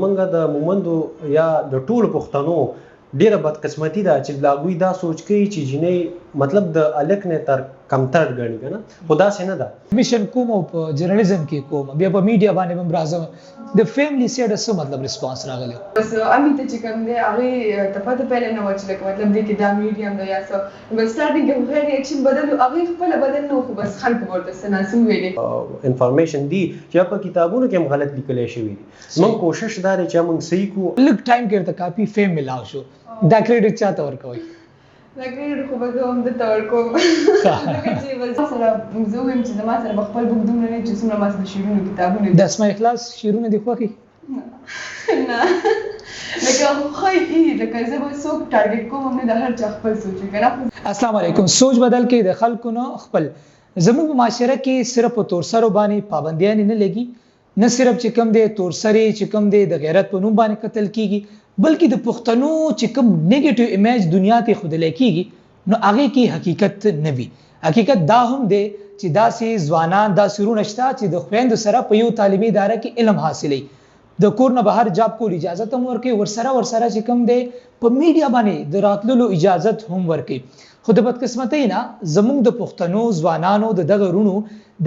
منګه د مومندو یا د ټولو پښتنو ډیره بدقسمتي ده چې لاګوي دا سوچ کوي چې جنې مطلب د الک نه تر کمتر غړي کنه خدا سي نه ده میشن کوم په جرنالیزم کې کوم بیا په میډیا باندې هم راځم د فیملی سیډ څه مطلب ریسپانس راغلی بس امي ته چې کوم دی هغه ته پته پیل نه و چې مطلب دې کې دا میډیم دی یا څه بس سٹارټینګ کې غیر ریاکشن بدل هغه خپل بدل نو خو بس خلک ورته سناسو ویلي انفارمیشن دی چې په کتابونو کې هم غلط لیکل شوی دي موږ کوشش دا لري چې موږ صحیح کو لږ ټایم کې ته کافي فیم ملاو شو دا کریډټ چاته ورکوي دا کریډټ خو به هم د تور کوم چې بس سره زه ویم چې زما سره خپل بوک دومره نه چې څومره ماس د شیرونو کتابونه د اسماء اخلاص شیرونه دی خوخي نه لکه خو یې لکه زه به څوک ټارګټ کوم نه د هر چا خپل سوچ کنه. السلام علیکم. سوچ بدل کې د خلکو نه خپل زموږ معاشره کې صرف تورسرو باندې پابندیان نه لګي نه صرف چې کم دی تورسري چې کم دی د غیرت په نوم باندې قتل کیږي بلکې د پښتنو چې کوم نیگیټیو ایمیج دنیا ته خودل کیږي نو هغه کې حقیقت نه وي. حقیقت دا هم دی چې داسې ځوانان دا سرونه شته چې د خويند سره په یو تعلیمي اداره کې علم حاصلې د کور نه بهر جاب کول اجازه هم ورکي ورسره چې کوم دی په میډیا باندې د راتللو اجازه هم ورکي. خو د بدقسمتۍ نه زموږ د پښتنو ځوانانو د دغه رونو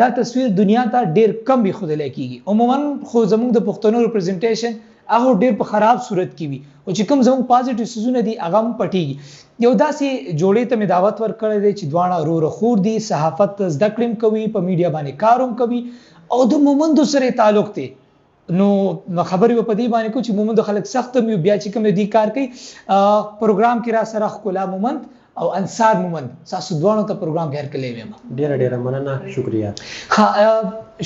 دا تصویر دنیا ته ډیر کم به خودل کیږي. عموما خو زموږ د پښتنو ریپرزنټیشن هغه ډیر په خراب صورت کې وي او چې کوم زموږ پازیټیو سيزونه دي هغه هم پټيږي. یو داسې جوړې ته مې دعوت ورکړې دي چې دواړه ورور خور دي صحافت زده کړم کوي په میډیا باندې کاروم کوي او د مومندو سره تعلق دی نو خبرې په دې باندې کو چې مومند خلک سخت مې بیا چې کوم دي کار کوي پروګرام کې را سره خلا مومند او انصار مومند تاسو دوه ته پروګرام غیر کړی ویم ډیره مننه شکریا.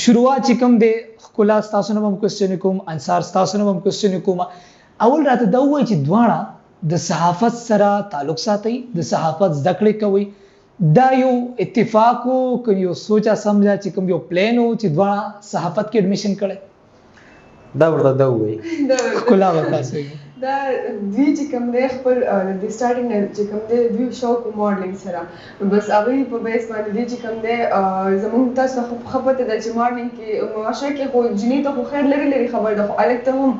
شروعات چې کوم دی خلا تاسو نه هم کوېسچن کوم انصار تاسو نه هم کوېسچن کوم اول راته دا وایي چې دواړه د صحافت سره تعلق ساتي د صحافت زده کړې کوي دا یو اتفاق او یو سوچا سمجا چې کوم یو پلان او چې دواړه صحافت کې اډمیشن کړي دا ورته دا وایي خلا وتاسو دا دوی چې کوم دی خپل د سٹارټینګ نه چې کوم دی دوی شوق ماډلینګ سره بس هغه په بیس باندې دی چې کوم دی زموږ تاسو خپته د چې ماډلینګ کې معاشره کې خو جنې ته خو خیر لري خبر ده خو الګ ته هم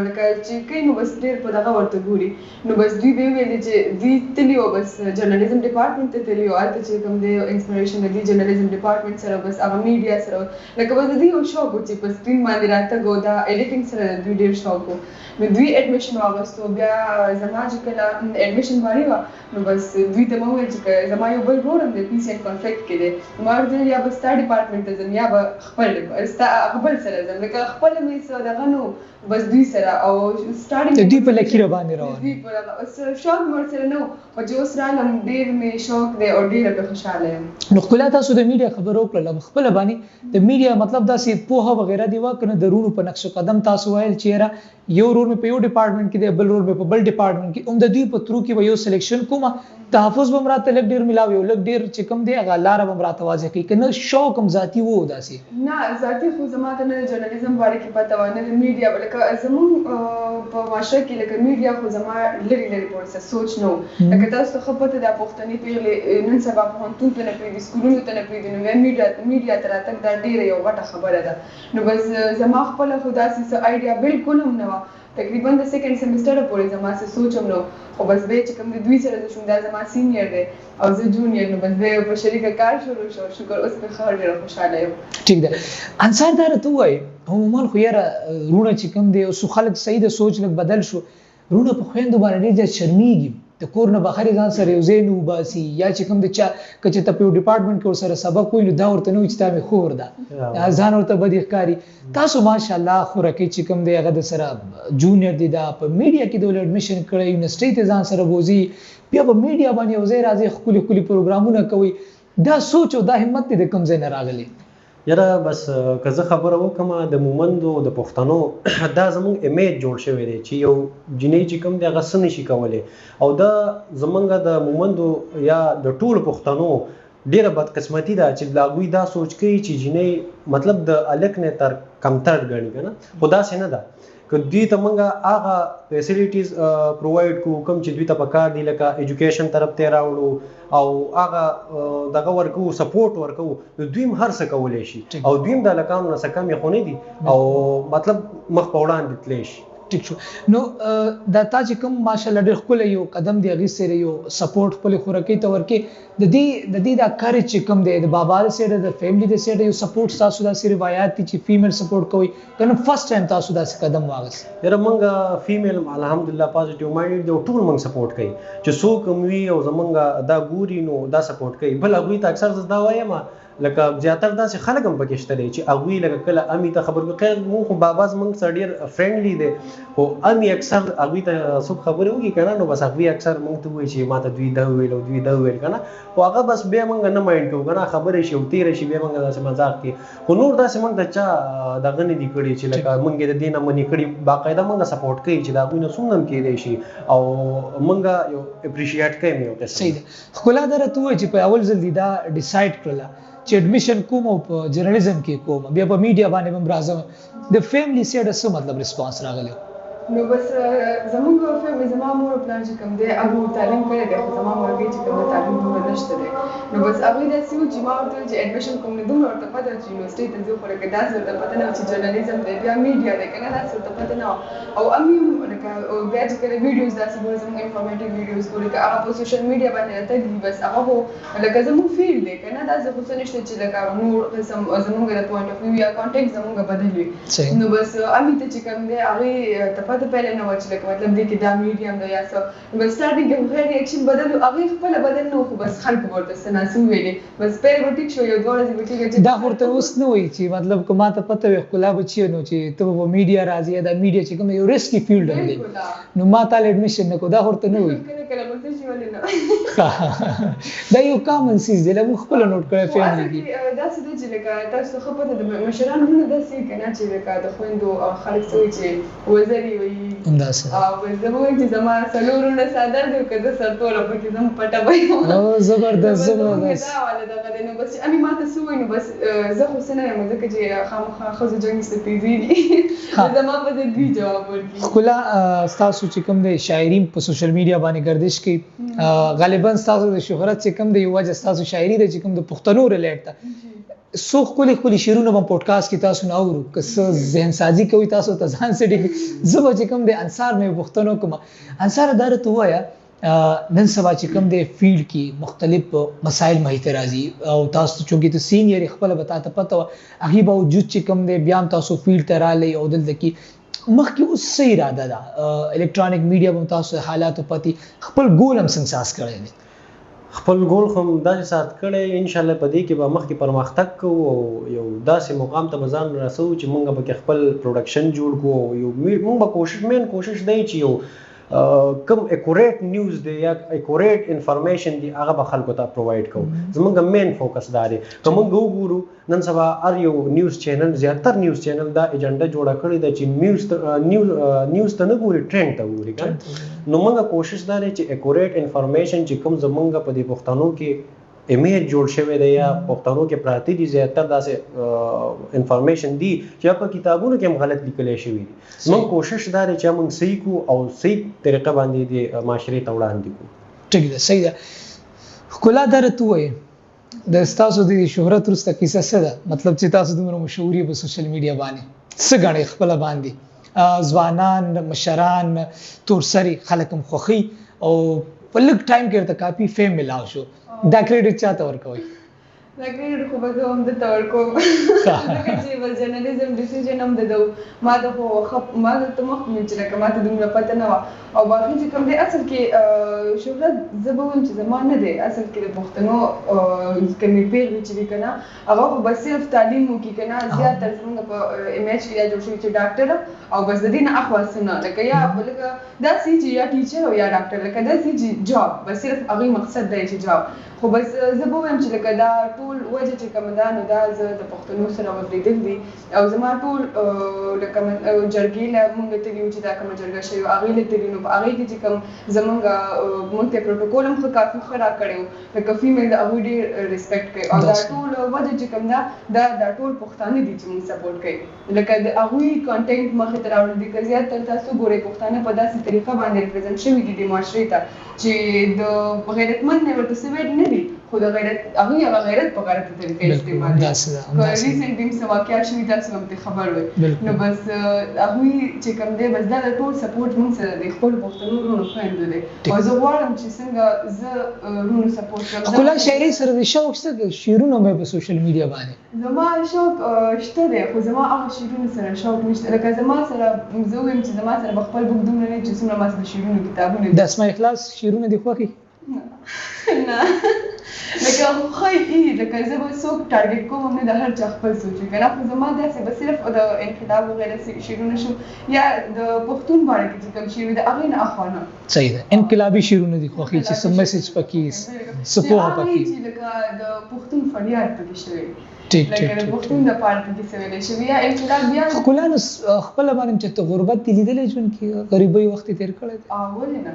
لکه چې کینو بس ډیر په دغه ورته ګوري نو بس دوی به ویل چې دوی تلیو بس جرنالیزم ډپارټمنټ ته تلیو البته چې کوم دی انسپریشن دی جرنالیزم ډپارټمنټ سره بس هغه میډیا سره لکه بس دوی یو شوق چې په سکرین باندې راته ګو دا ایډیټینګ سره دوی ډیر شوق نو دوی اډمیشن واغستو بیا زما چې کله اډمیشن واري و نو بس دوی ته مو ویل چې زما یو بل ورور دی پیس ان کنفلیکټ کې دی ما ورته یا بس تا ډپارټمنټ ته ځم یا خپل سره ځم لکه خپل مې سره دغه نو بس دوی سره او سٹارټینګ دوی په لکیر باندې روان دوی په شوق مر سره نو او چې اوس رالم ډیر مې شوق دی او ډیر په خوشاله یم. نو خپل تاسو د میډیا خبرو کړل خپل باندې د میډیا مطلب دا سي پوهه وغیرہ دی وکنه درونو په نقش قدم تاسو وایل چیرې یو رول مې په یو ډپارټمنټ کې دی بل رول مې په بل ډپارټمنټ کې هم د دوی په ترو کې یو سلیکشن کومه تحفظ به مراته لګ ډیر ملاوي او لګ ډیر چې کوم دی هغه لار به مراته واځي کوي کنه شوق هم ذاتی وو داسي نه ذاتی خو زما ته نه جرنالیزم باره کې پته و نه د میډیا بلکې زموږ په معاشره کې لکه میډیا خو زما لري پورسه سوچ نو لکه تاسو خو پته د پښتني پیغلې نن سبا په هنتون ته نه پیږي سکولونو ته نه پیږي نو میډیا تر تک دا ډیره یو غټه خبره ده نو بس زما خپل خدا سي آیډیا بالکل هم نه و تقریبا د سیکنډ سیمستر پورې زما څه سوچم نو خو بس به چې کوم دوی سره د شوم دا زما سینیئر دی او زه جونیئر نو بس به په شریکه کار شروع شو شکر اوس په خیر ډیره خوشاله یم. ټیک ده انصار دار ته وای عموما خو یاره رونه چې کوم دی او خلک صحیح د سوچ لګ بدل شو رونه په خويندو باندې ډېر شرمېږي د کور نه بخاري ځان سره یو زینو باسي یا چې کوم د چا کچې ته په ډپارټمنټ کې سره سبق ویني دا ورته نو چې تا مې خور ده ځان ورته بدی ښکاری تاسو ماشاءالله خو رکی چې کوم دی هغه د سره جونیئر دی دا په میډیا کې د اډمیشن کړی یونیورسيټي ته ځان سره بوزي بیا په میډیا باندې وزیر راځي خولي پروګرامونه کوي دا سوچ او دا همت دې کوم ځای نه راغلي یاره بس که زه خبره وکم د مومندو د پښتنو دا زموږ امیج جوړ شوی دی چې یو جنې چې کوم دی هغه څه نشي کولی او دا زمونږ د مومندو یا د ټولو پښتنو ډیره بدقسمتي ده چې لاګوي دا سوچ کوي چې جنې مطلب د الک نه تر کمتر غړي کنه خدا سي نه ده که دوی ته موږ هغه فیسیلیټیز پرووایډ کوو کوم چې دوی ته پکار دي لکه ایجوکیشن طرف ته راوړو او هغه دغه ورکوو سپورټ ورکوو نو دوی هم هر څه کولی شي او دوی هم د هلکانو نه څه کم یې خو نه دي او مطلب مخ په وړاندې تللی شي. ټیک شو. نو دا تا چې کوم ماشاءالله ډېر ښکلی یو قدم دی هغې سره یو سپورټ خپلې خوراکۍ ته ورکې د دې دا کارج چې کوم دی د بابا د سایډه د فیملي د سایډه یو سپورټ تاسو داسې روایات دي چې فیمیل سپورټ کوئ که نه فرسټ ټایم تاسو داسې قدم واغست؟ یاره موږ فیمیل الحمدلله پازیټیو مایډ دی او ټول موږ سپورټ کوي چې څوک هم وي او زموږ دا ګوري نو دا سپورټ کوي. بل هغوی ته اکثر زه دا وایم لکه زیاتره داسې خلک هم پکې شته دی چې هغوی لکه کله امي ته خبر کوي. خیر مونږ خو بابا زموږ سره ډېر فرینډلی دی خو امي اکثر هغوی ته څوک خبرې وکړي که نه نو بس هغوی اکثر مونږ ته ووایي چې ما ته دوی دا وویل او دوی دا وویل که نه خو هغه بس بیا مونږ نه مایند کوو که نه خبرې شي او تېره شي بیا مونږ داسې مذاق کوي خو نور داسې مونږ ته چا دغه نه دي کړي چې لکه مونږ یې د دې نه منې کړي. باقاعده مونږ سپورټ کوي چې د هغوی نه څومره هم کېدی شي او مونږ یو اپریشیټ کوي یو قسم. صحیح ده. ښکلا دا راته ووایي چې په اول ځل دې دا ډیسایډ کړله چې اډمیشن کوم او په جرنالیزم کې کوم بیا په میډیا باندې هم راځم د فیملی سایډه څه مطلب ریسپانس راغلی؟ نو بس زموږ فیملی زما مور پلار چې کوم دی هغه تعلیم کړی دی خو زما مورګۍ چې کوم تعلیم دومره نشته دی نو بس هغوی داسې وو چې ما ورته ویل چې اډمیشن کوم نه دومره ورته پته چې یونیورسټۍ ته ځو خو لکه داسې ورته پته نه وه چې جرنالیزم دی بیا میډیا دی که نه داسې ورته پته نه وه او امي هم لکه بیا چې کله ویډیوز داسې ګوري زموږ انفارمیټیو ویډیوز ګوري که هغه په سوشل میډیا باندې راته دي بس هغه خو لکه زموږ فیلډ دی که نه داسې خو څه نشته چې لکه نور قسم زموږ د پوینټ اف ویو یا کانټیکټ زموږ بدل وي نو بس امي ته چې کوم دی هغې ته پته پیله نه وه چې مطلب دی کې دا میډیم دی یا څه بس سټارټینګ کې غیر ریاکشن بدل هغه خپل بدل نه خو بس خلکو ورته سناسو ویلې بس پیر وټیک شو یو دوه ورځې وټیک چې دا ورته اوس نه وایي چې مطلب که ما ته پته وي ښکلا بچی نو چې ته په میډیا راځي دا میډیا چې کوم یو ریسکي فیلډ دی نو ما تاله اډمیشن نه کو دا ورته نه وایي کله کله ورته شي ولې نه دا یو کامن سیز دی لږ خپل نوٹ کړی فیملی کې داسې دی چې لکه تاسو خو پته د مشرانو نه داسې که نه چې لکه د خویندو خلک څه وایي چې وزري وایي همداسې زه به وایم چې زما څلورونه څادر دی او که زه سرتوره پکې زه هم پټه به یم زبردست دا والا دغه دی نو بس چې امي ما ته څه وایي نو بس زه خو څه نه یم ځکه چې خامخا ښځو جنګ ایسته تیزي دي زما به د دوی جواب ورکړي. ښکلا ستاسو چې کوم دی شاعري په سوشل میډیا باندې گردش کوي غالبا ستاسو د شهرت چې کوم دی یو وجه ستاسو شاعري دی چې کوم د پښتنو ریلیټ ده څو ښکلي شعرونه به پوډکاسټ کې تاسو نه اورو که څه ذهن سازي کوي تاسو ته ځان سټي زه به چې کوم دی انصار نه پښتنو کوم انصار دا راته ووایه نن سبا چې کوم دی فیلډ کې مختلف مسایل مخې ته راځي او تاسو چونکې ته سینیر خپله به تا ته پته وه هغې باوجود چې کوم دی بیا هم تاسو فیلډ ته رالی او دلته کې مخکې اوس څه اراده ده الکترونیک میډیا به هم تاسو حالاتو پتې خپل ګول هم سنساز کړی دی خپل ګول خو هم داسې سات کړی انشاءالله په دې کې به مخکې پرمختګ کوو او یو داسې مقام ته به ځان رسوو چې موږ به کې خپل پروډکشن جوړ کړو او یو موږ به مین کوشش دی چې یو کوم اکوریټ نیوز دی یا اکوریټ انفارمیشن دی هغه به خلکو ته پرووایډ کوو زموږ مین فوکس دا دی که موږ وګورو نن سبا هر یو نیوز چینل زیاتر نیوز چینل دا ایجنډا جوړه کړې ده چې نیوز ته نه ګوري ټرینډ ته ګوري که نو موږ کوشش دا دی چې اکوریټ انفارمیشن چې کوم زموږ په دې پښتنو کې امیج جوړ شوی دی یا پښتنو کې پراته دي زیاتر داسې انفارمیشن دي چې په کتابونو کې هم غلط لیکلی شوي دي موږ کوشش دا دی چې موږ صحیح کړو او صحیح طریقه باندې د معاشرې ته وړاندې کړو. ټیک ده صحیح ده. ښکلا دا راته ووایي د ستاسو د شهرت وروسته کیسه څه ده مطلب چې تاسو دومره مشهور یې په سوشل میډیا باندې څه ګڼئ خپله باندې ځوانان مشران تورسري خلک هم خوښوي او په لږ ټایم کې ورته کافي فیم ملاو شو دا کریډټ چاته ورکوئ؟ دا کریډټ خو به زه هم درته ورکوم ځکه چې بس جرنالیزم ډیسیژن هم د ده ما ته خو ما درته مخکې ویم چې لکه ما ته دومره پته نه وه او باقي چې کوم دی اصل کې شهرت زه به وایم چې زما نه دی اصل کې د پښتنو کومې پیغلې چې دي که نه هغه خو به صرف تعلیم وکړي که نه زیاتره زموږ په امیج کې دا جوړ شوي چې ډاکټره او بس د دې نه اخوا څه نه لکه یا لکه داسې چې یا ټیچر او یا ډاکټر لکه داسې چې جاب بس صرف هغوی مقصد دی چې جاب خو بس زه به وایم چې لکه دا ټول ټول وجه چې کوم ده نو دا زه د پښتنو سره ودرېدل دي او زما ټول لکه جرګې له مونږ تللي وو چې دا کومه جرګه شوې وه هغې له تللي نو په هغې کې چې کوم زمونږ مونږ ته پروټوکول هم ښه کافي ښه راکړی وو لکه فیمیل د هغوی ډېر ریسپیکټ کوي او دا ټول وجه چې کوم ده دا ټول پښتانه دي چې مونږ سپورټ کوي لکه د هغوی کانټینټ مخې ته راوړل دي که زیات تر تاسو ګورئ پښتانه په داسې طریقه باندې ریپرزنټ شوي دي د معاشرې ته چې د غیرتمند نه ورته څه ویل نه دي خو د غیرت هغوی هغه غیرت په غلطه طریقه استعمال کوي که ریسنټلی هم څه واقعات شوي تاسو هم ترې خبر وئ نو بس هغوی چې کوم دی بس دا د ټول سپورټ مونږ سره دی خپلو پښتنو وروڼو خویندو دی او زه غواړم چې څنګه زه وروڼو سپورټ کړم ښکلا شاعرۍ سره د شوق شته شعرونه مې په سوشل میډیا باندې زما شوق شته دی خو زما هغه شعرونو سره شوق نشته لکه زما سره زه ویم چې زما سره به خپل بوک دومره نه چې څومره ما سره د شعرونو کتابونه د اسماء اخلاص شعرونه دي خوښي نه لکه ښایي لکه زه به څوک ټارګېټ کوم هم نه د هر چا خپل سوچ وي که نه خو زما داسې به صرف د انقلاب وغیره شعرونه شو یا د پښتون باره کې چې کوم شعر وي د هغې نه اخوا نه صحیح ده انقلابي شعرونه دي خوښي چې څه میسج پکې څه پوهه پکې چې لکه د پښتون فریاد پکې شوی ټیک لکه د پښتون د پاره پکې څه ویلی شوي یا انقلاب بیا ښکلا نو خپله باندې چې ته غربت دې لیدلی ژوند کې غریبۍ وخت یې تېر کړی دی ولې نه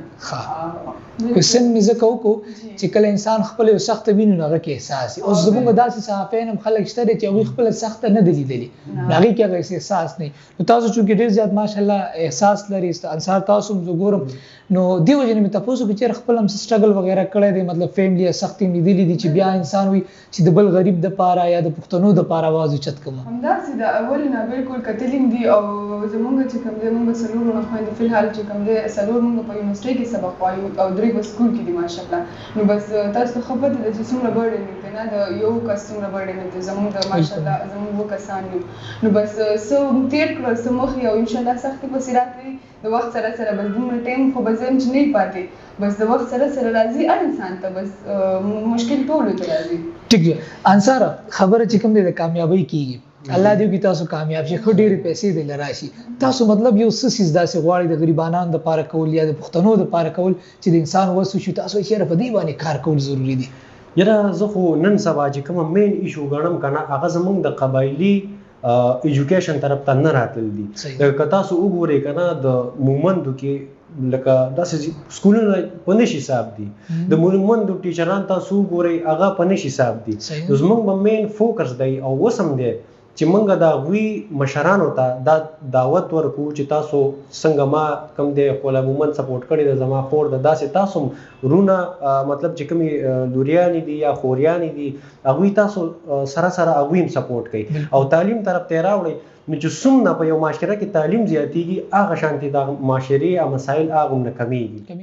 کوېسچن مې ځکه وکړو چې کله انسان خپله یو سخته ویني نو هغه کې احساس وي اوس زموږ داسې صحافیان هم خلک شته دی چې هغوی خپله سخته نه دی لیدلي هغې کې هغه احساس نه نو تاسو چونکې ډېر زیات ماشاءالله احساس لري انصار تاسو هم زه ګورم نو دې وجې نه مې تپوس وکړو چې خپل هم سټرګل وغیره کړی دی مطلب فیملي یا سختي مې لیدلي دي چې بیا انسان وي چې د بل غریب دپاره یا د پښتنو دپاره آواز اوچت کړم همداسې ده اول نه بالکل کتلي هم دي او زمونږ چې کوم دی مونږ څلور وروڼه خویندې فی الحال چې کوم دی څلور مونږ په یونیورسټۍ کې سبق وایو او درې په سکول کې دي ماشاءالله نو بس تاسو ته ښه پته ده چې څومره برډن دی که نه د یو کس څومره برډن دی زمونږ د ماشاءالله زمونږ اووه کسان یو نو بس څه تېر کړل څه مخې او انشاءالله سختې پسې راتلي د وخت سره سره بس دومره ټایم خو به زه یم چې نه پاتې بس د وخت سره سره راځي هر انسان ته بس مشکل ټولو ته راځي ټیک ده انصاره خبره چې کوم دی د کامیابۍ کېږي الله دې وکړي تاسو کامیاب شئ ښه ډېرې پیسې دې راشي تاسو مطلب یو څه څیز داسې غواړئ د غریبانو دپاره کول یا د پښتنو دپاره کول چې د انسان وس وشي تاسو یې چېرې په دې باندې کار کول ضروري دي یاره زه خو نن سبا چې کومه مین ایشو ګڼم که نه هغه زموږ د قبایلي ایجوکیشن طرف ته نه راتلل دي که تاسو وګورئ که نه د مومندو کې لکه داسې سکولونه په نش حساب دي د مومندو ټیچران تاسو وګورئ هغه په نش حساب دي نو زموږ به مین فوکس دی او اوس هم دی چې موږ د هغوی مشرانو ته دا دعوت ورکړو چې تاسو څنګه ما کوم دی خپله مومند سپورټ کړی دی زما خور ده داسې تاسو هم وروڼه مطلب چې کومې لوریانې دي یا خوریانې دي هغوی تاسو سره سره هغوی هم سپورټ کوي او تعلیم طرف ته یې راوړئ نو چې څومره په یو معاشره کې تعلیم زیاتېږي هغه شانتې د معاشرې مسایل هغه هم نه کمیږي